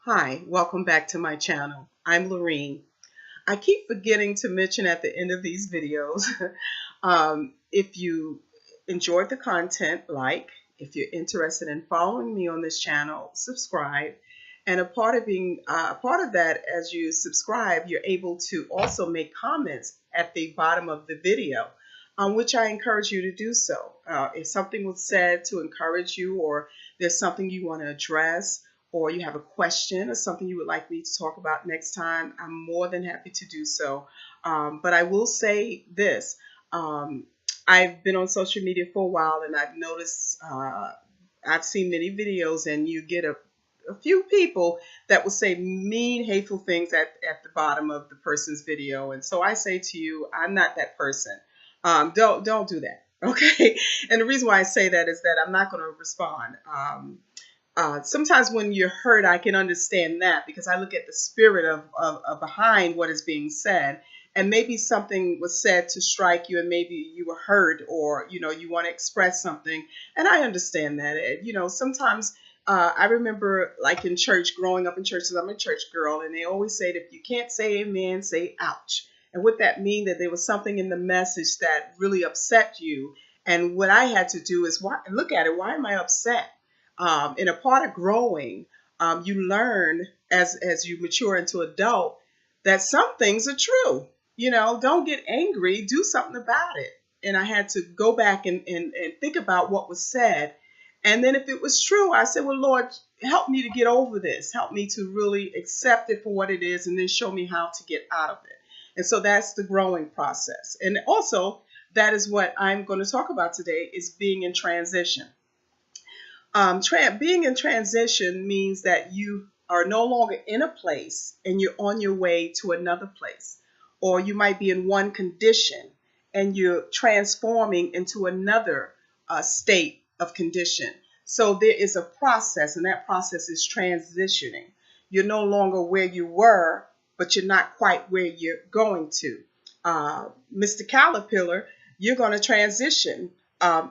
Hi, welcome back to my channel. I'm Lorene. I keep forgetting to mention at the end of these videos, if you enjoyed the content, like, if you're interested in following me on this channel, subscribe. And a part of that, as you subscribe, you're able to also make comments at the bottom of the video, which I encourage you to do so. If something was said to encourage you, or there's something you want to address, or you have a question or something you would like me to talk about next time, I'm more than happy to do so. But I will say this. I've been on social media for a while, and I've noticed, I've seen many videos, and you get a few people that will say mean, hateful things at the bottom of the person's video. And so I say to you, I'm not that person. Don't do that. Okay. And the reason why I say that is that I'm not going to respond. Sometimes when you're hurt, I can understand that, because I look at the spirit of behind what is being said. And maybe something was said to strike you, and maybe you were hurt, or, you want to express something. And I understand that. Sometimes I remember, like in church, growing up in churches, I'm a church girl, and they always say that if you can't say amen, say ouch. And what that mean, that there was something in the message that really upset you. And what I had to do is look at it. Why am I upset? In a part of growing, you learn as you mature into adult that some things are true. Don't get angry, do something about it. And I had to go back and think about what was said. And then if it was true, I said, well, Lord, help me to get over this. Help me to really accept it for what it is, and then show me how to get out of it. And so that's the growing process. And also, that is what I'm going to talk about today, is being in transition. Being in transition means that you are no longer in a place and you're on your way to another place. Or you might be in one condition and you're transforming into another state of condition. So there is a process, and that process is transitioning. You're no longer where you were, but you're not quite where you're going to. Mr. Caterpillar, you're going to transition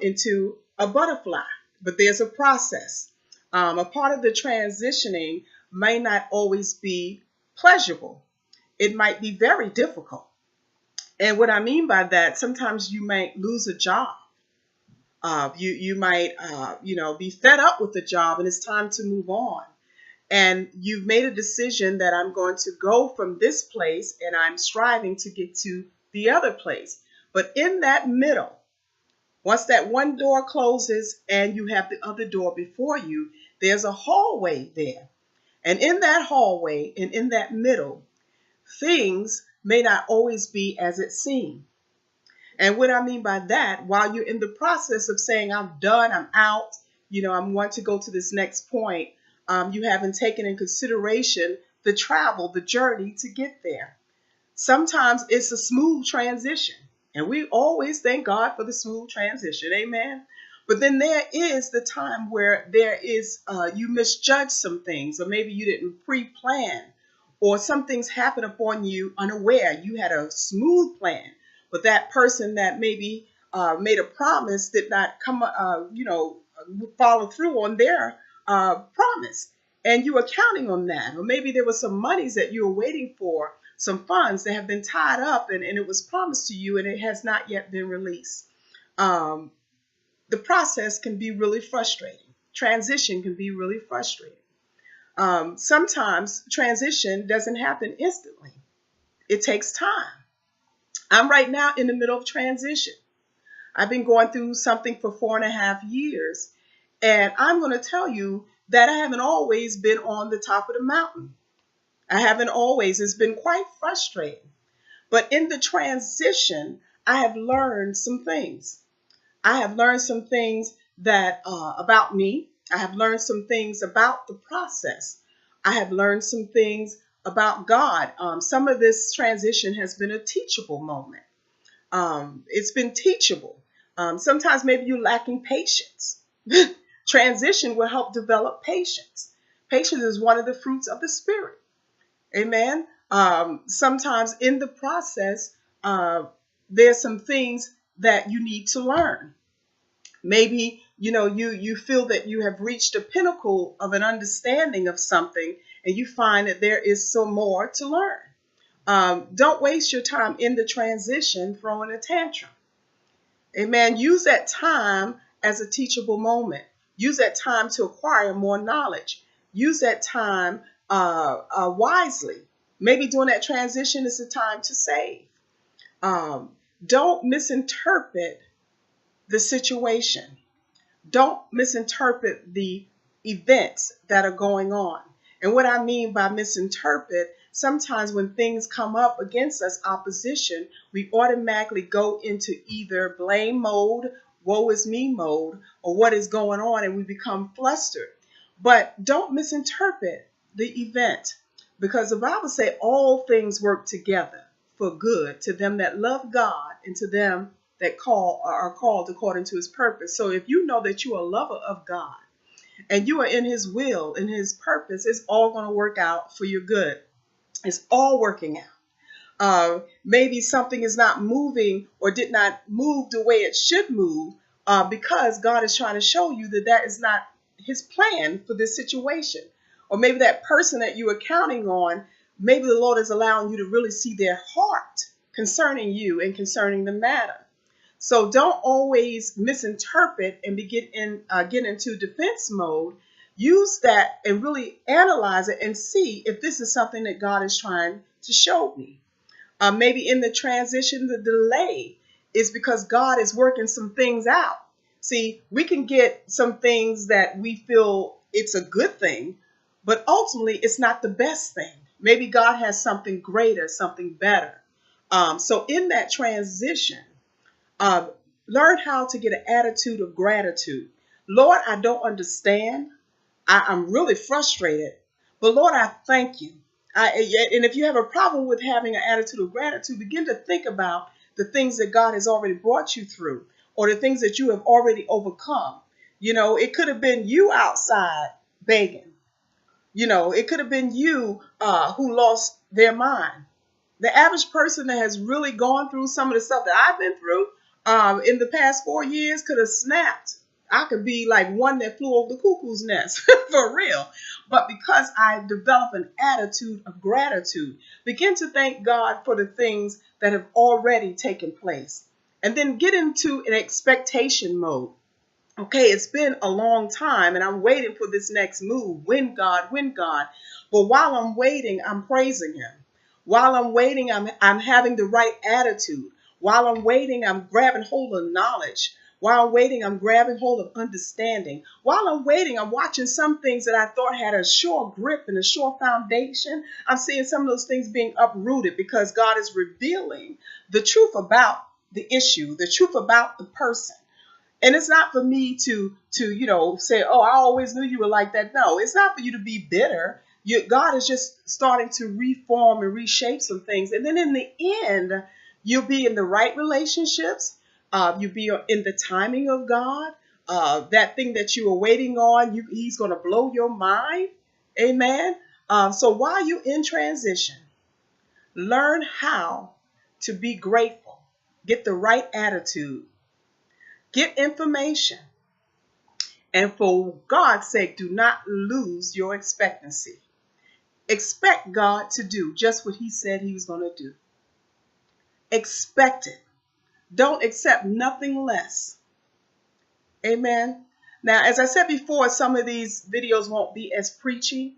into a butterfly. But there's a process. A part of the transitioning may not always be pleasurable. It might be very difficult. And what I mean by that, sometimes you might lose a job. You might, be fed up with the job, and it's time to move on. And you've made a decision that I'm going to go from this place, and I'm striving to get to the other place. But in that middle, once that one door closes and you have the other door before you, there's a hallway there. And in that hallway and in that middle, things may not always be as it seems. And what I mean by that, while you're in the process of saying, I'm done, I'm out, I want to go to this next point, you haven't taken in consideration the travel, the journey to get there. Sometimes it's a smooth transition. And we always thank God for the smooth transition. Amen. But then there is the time where there is, you misjudge some things, or maybe you didn't pre-plan, or some things happen upon you unaware. You had a smooth plan, but that person that maybe made a promise did not follow through on their promise. And you were counting on that. Or maybe there were some monies that you were waiting for, some funds that have been tied up, and it was promised to you, and it has not yet been released. The process can be really frustrating. Transition can be really frustrating. Sometimes transition doesn't happen instantly. It takes time. I'm right now in the middle of transition. I've been going through something for 4.5 years, and I'm going to tell you that I haven't always been on the top of the mountain. I haven't always. It's been quite frustrating. But in the transition, I have learned some things. I have learned some things that about me. I have learned some things about the process. I have learned some things about God. Some of this transition has been a teachable moment. It's been teachable. Sometimes maybe you're lacking patience. Transition will help develop patience. Patience is one of the fruits of the Spirit. Amen. Sometimes in the process, there's some things that you need to learn. Maybe you feel that you have reached a pinnacle of an understanding of something, and you find that there is some more to learn. Don't waste your time in the transition throwing a tantrum. Amen. Use that time as a teachable moment. Use that time to acquire more knowledge. Use that time wisely. Maybe during that transition is the time to save. Don't misinterpret the situation. Don't misinterpret the events that are going on. And what I mean by misinterpret, sometimes when things come up against us, opposition, we automatically go into either blame mode, woe is me mode, or what is going on, and we become flustered. But don't misinterpret the event, because the Bible says all things work together for good to them that love God and to them that are called according to his purpose. So if you know that you are a lover of God and you are in his will and his purpose, it's all going to work out for your good. It's all working out. Maybe something is not moving or did not move the way it should move because God is trying to show you that that is not his plan for this situation. Or maybe that person that you are counting on, maybe the Lord is allowing you to really see their heart concerning you and concerning the matter. So don't always misinterpret and get into defense mode. Use that and really analyze it and see if this is something that God is trying to show me. Maybe in the transition, the delay is because God is working some things out. See, we can get some things that we feel it's a good thing, but ultimately it's not the best thing. Maybe God has something greater, something better. So in that transition, learn how to get an attitude of gratitude. Lord, I don't understand. I'm really frustrated, but Lord, I thank you. And if you have a problem with having an attitude of gratitude, begin to think about the things that God has already brought you through, or the things that you have already overcome. It could have been you outside begging. It could have been you who lost their mind. The average person that has really gone through some of the stuff that I've been through in the past 4 years could have snapped. I could be like one that flew over the cuckoo's nest for real. But because I develop an attitude of gratitude, begin to thank God for the things that have already taken place. And then get into an expectation mode. Okay, it's been a long time and I'm waiting for this next move. When God, when God. But while I'm waiting, I'm praising him. While I'm waiting, I'm having the right attitude. While I'm waiting, I'm grabbing hold of knowledge. While I'm waiting, I'm grabbing hold of understanding. While I'm waiting, I'm watching some things that I thought had a sure grip and a sure foundation. I'm seeing some of those things being uprooted because God is revealing the truth about the issue, the truth about the person. And it's not for me to say, oh, I always knew you were like that. No, it's not for you to be bitter. God is just starting to reform and reshape some things. And then in the end, you'll be in the right relationships. You'll be in the timing of God. That thing that you were waiting on, he's going to blow your mind. Amen. So while you're in transition, learn how to be grateful. Get the right attitude. Get information. And for God's sake, do not lose your expectancy. Expect God to do just what he said he was going to do. Expect it. Don't accept nothing less. Amen. Now, as I said before, some of these videos won't be as preachy.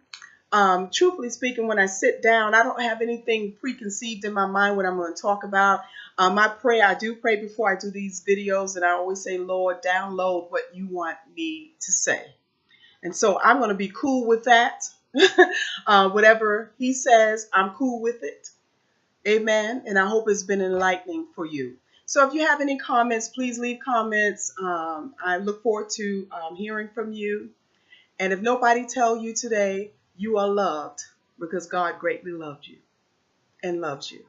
Truthfully speaking, when I sit down, I don't have anything preconceived in my mind what I'm going to talk about. I do pray before I do these videos, and I always say, Lord, download what you want me to say. And so I'm going to be cool with that. Whatever he says, I'm cool with it. Amen. And I hope it's been enlightening for you. So if you have any comments, please leave comments. I look forward to hearing from you. And if nobody tell you today, you are loved because God greatly loved you and loves you.